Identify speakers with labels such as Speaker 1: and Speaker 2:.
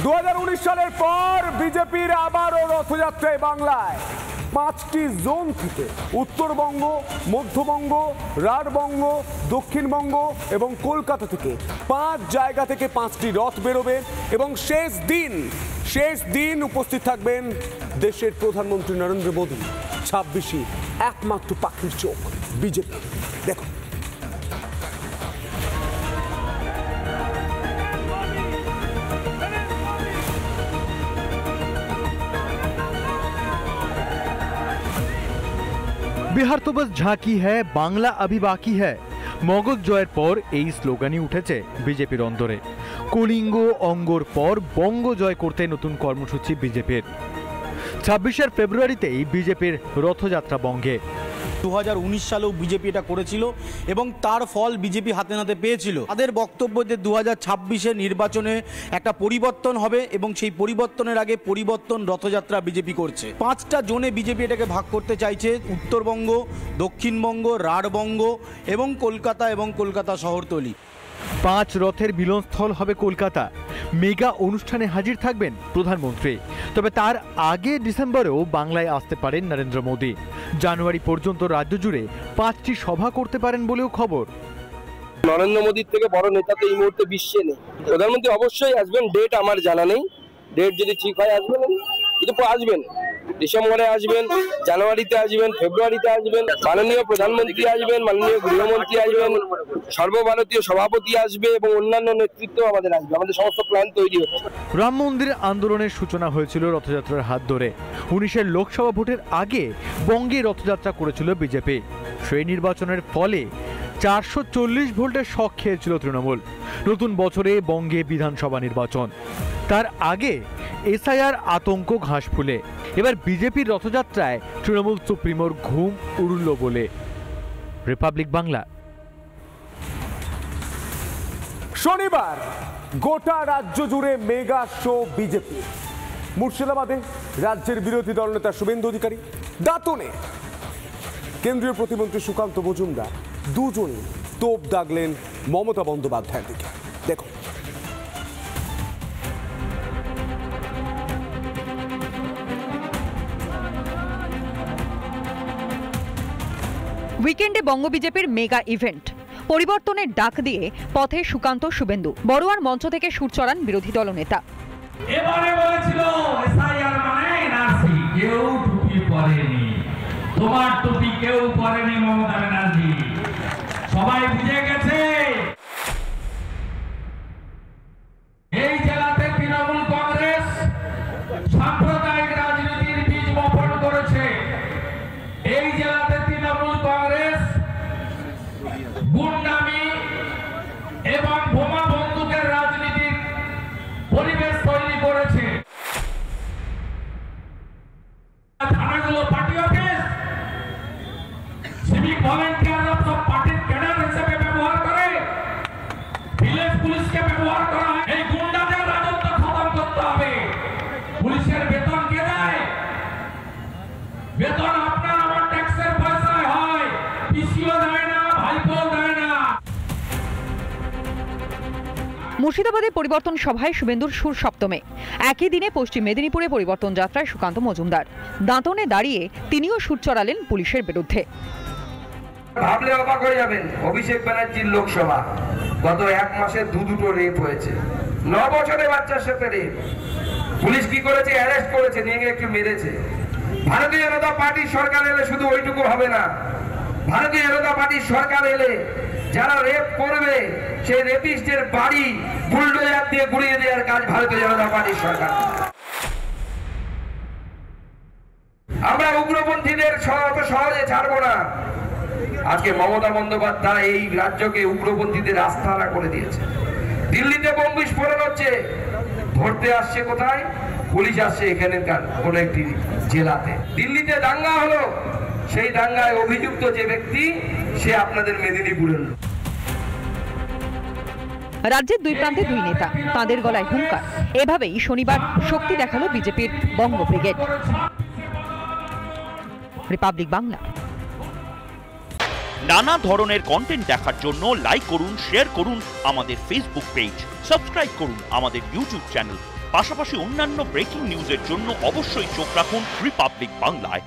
Speaker 1: 2019 সালের পর বিজেপির আবারও রথযাত্রায় বাংলায় 5টি জোন থেকে উত্তরবঙ্গ, মধ্যবঙ্গ, রাঢ়বঙ্গ, দক্ষিণবঙ্গ এবং কলকাতা থেকে 5 জায়গা থেকে 5টি রথ বেরোবে এবং শেষ দিন উপস্থিত থাকবেন দেশের প্রধানমন্ত্রী নরেন্দ্র মোদী। 26ই একমাত্র পাখির চোখ বিজেপি। দেখো
Speaker 2: बिहार तो बस झांकी है, बांग्ला अभी बाकी है। মগধ জয়ের পর এই স্লোগানই উঠেছে বিজেপির অন্তরে। কলিঙ্গ অঙ্গর পর বঙ্গ জয় করতে নতুন কর্মসূচি বিজেপির। 26 ফেব্রুয়ারিতেই বিজেপির রথযাত্রা বঙ্গে।
Speaker 3: 2019 সালেও বিজেপি এটা করেছিল এবং তার ফল বিজেপি হাতে নাতে পেয়েছিল। তাদের বক্তব্য যে 2026-এর নির্বাচনে একটা পরিবর্তন হবে এবং সেই পরিবর্তনের আগে পরিবর্তন রথযাত্রা বিজেপি করছে। 5টা জোনে বিজেপি এটাকে ভাগ করতে চাইছে, উত্তরবঙ্গ, দক্ষিণবঙ্গ, রাঢ়বঙ্গ এবং কলকাতা এবং কলকাতা শহরতলি।
Speaker 2: 5 রথের মিলনস্থল হবে কলকাতা। মেগা অনুষ্ঠানে হাজির থাকবেন প্রধানমন্ত্রী। তবে তার আগে ডিসেম্বরেও বাংলায় আসতে পারেন নরেন্দ্র মোদী। জানুয়ারি পর্যন্ত রাজ্য জুড়ে 5টি সভা করতে পারেন বলেও খবর।
Speaker 4: নরেন্দ্র মোদীর থেকে বড় নেতা তো এই মুহূর্তে বিশ্বে নেই। প্রধানমন্ত্রী অবশ্যই আসবেন, ডেট আমার জানা নেই। ডেট যদি ঠিক হয় আসবেন, কিন্তু আসবেন ডিসেম্বরে আসবেন, জানুয়ারিতে আসবেন, ফেব্রুয়ারিতে আসবেন। মাননীয় প্রধানমন্ত্রী আসবেন, মাননীয় গৃহমন্ত্রী আসবেন, সর্বভারতীয় সভাপতি আসবে এবং অন্যান্য নেতৃত্ব আমাদের আসবে। আমাদের সমস্ত প্ল্যান তৈরি হচ্ছে।
Speaker 2: রাম মন্দির আন্দোলনের সূচনা হয়েছিল রথযাত্রার হাত ধরে। 19-এর লোকসভা ভোটের আগে বঙ্গে রথযাত্রা করেছিল বিজেপি। সেই নির্বাচনের ফলে 440 ভোল্টের শক খেয়েছিল তৃণমূল। নতুন বছরে বঙ্গে বিধানসভা নির্বাচন, তার আগে এসআইআর আতঙ্ক ঘাস ফুলে। এবার বিজেপির রথযাত্রায় তৃণমূল সুপ্রিমোর ঘুম উড়ল বলে। রিপাবলিক বাংলা।
Speaker 1: শনিবার গোটা রাজ্য জুড়ে মেগা শো বিজেপি। মুর্শিদাবাদে রাজ্যের বিরোধী দলনেতা শুভেন্দু অধিকারী, দাঁতনে কেন্দ্রীয় প্রতিমন্ত্রী সুকান্ত মজুমদার দুজনই তোপ দাগলেন মমতা বন্দ্যোপাধ্যায়ের দিকে। দেখো
Speaker 5: উইকেন্ডে বঙ্গ বিজেপির মেগা ইভেন্ট। পরিবর্তনের ডাক দিয়ে পথে সুকান্ত শুভেন্দু। বড়ুয়ার মঞ্চ থেকে সুর চড়ান বিরোধী দলনেতা।
Speaker 6: এবারে বলেছিল এসআইআর মানে এনআরসি, কেউ টুপি পরেনি, তোমার টুপি কেউ পরেনি মমতা ব্যানার্জি, সবাই বুঝে গেছে। এই জেলাতে তৃণমূল কংগ্রেস সাম্প্রদায়িক রাজনীতির বীজ বপন করেছে। এই জেলাতে তৃণমূল কংগ্রেস গুন্ডামি এবং বোমা বন্দুকের রাজনীতির পরিবেশ তৈরি করেছে। থানাগুলো পার্টি অফিস, সিভিক ভলেন্টিয়াররা সব পার্টির ক্যাডার হিসেবে ব্যবহার করে, ভিলেজ পুলিশকে ব্যবহার করা হয়। এই গুন্ডাদের রাজত্ব খতম করতে হবে। পুলিশের বেতন কে দেয়? বেতন আপনার আমার ট্যাক্সের পয়সায় হয়, পিসিও দেয় না, ভাইপো দেয় না।
Speaker 5: মুর্শিদাবাদে পরিবর্তন সভায় শুভেন্দুর সুর সপ্তমে। একই দিনে পশ্চিম মেদিনীপুরে পরিবর্তন যাত্রায় সুকান্ত মজুমদার। দাঁতনে দাঁড়িয়ে তিনিও সুর চড়ালেন পুলিশের বিরুদ্ধে।
Speaker 7: ভাবলে অবাক হয়ে যাবেন, অভিষেক ব্যানার্জির লোকসভা গত 1 মাসে দুটো রেপ হয়েছে। 9 বছরের বাচ্চার সাথে রেপ। পুলিশ কি করেছে? অ্যারেস্ট করেছে, নিয়ে গিয়ে একটু মেরেছে। ভারতীয় জনতা পার্টির সরকার এলে শুধু ওইটুকু হবে না। ভারতীয় জনতা পার্টির সরকার এলে যারা রেপ করবে সেই রেপিস্টের বাড়ি বুলডোজার দিয়ে গুড়িয়ে দেওয়ার কাজ ভারতীয় জনতা পার্টির সরকার। আমরা উগ্রপন্থীদের সহজে ছাড়বো না। আজকে মমতা বন্দ্যোপাধ্যায় এই রাজ্যকে উগ্রপন্থীদের আস্তানা করে দিয়েছে। দিল্লিতে বোম বিস্ফোরণ হচ্ছে, ধরতে আসছে কোথায়? পুলিশ আসছে এখানকার কোন একটি জেলাতে। দিল্লিতে দাঙ্গা হলো, সেই দাঙ্গায় অভিযুক্ত যে ব্যক্তি সে আপনাদের মেদিনীপুরের লোক।
Speaker 5: রাজ্যের দুই প্রান্তে দুই নেতা, তাঁদের গলায় হুঙ্কার। এভাবেই শনিবার শক্তি দেখালো বিজেপির বঙ্গ ব্রিগেড। রিপাবলিক বাংলা।
Speaker 8: নানা ধরনের কন্টেন্ট দেখার জন্য লাইক করুন, শেয়ার করুন আমাদের ফেসবুক পেজ, সাবস্ক্রাইব করুন আমাদের ইউটিউব চ্যানেল, পাশাপাশি অন্যান্য ব্রেকিং নিউজের জন্য অবশ্যই চোখ রাখুন রিপাবলিক বাংলায়।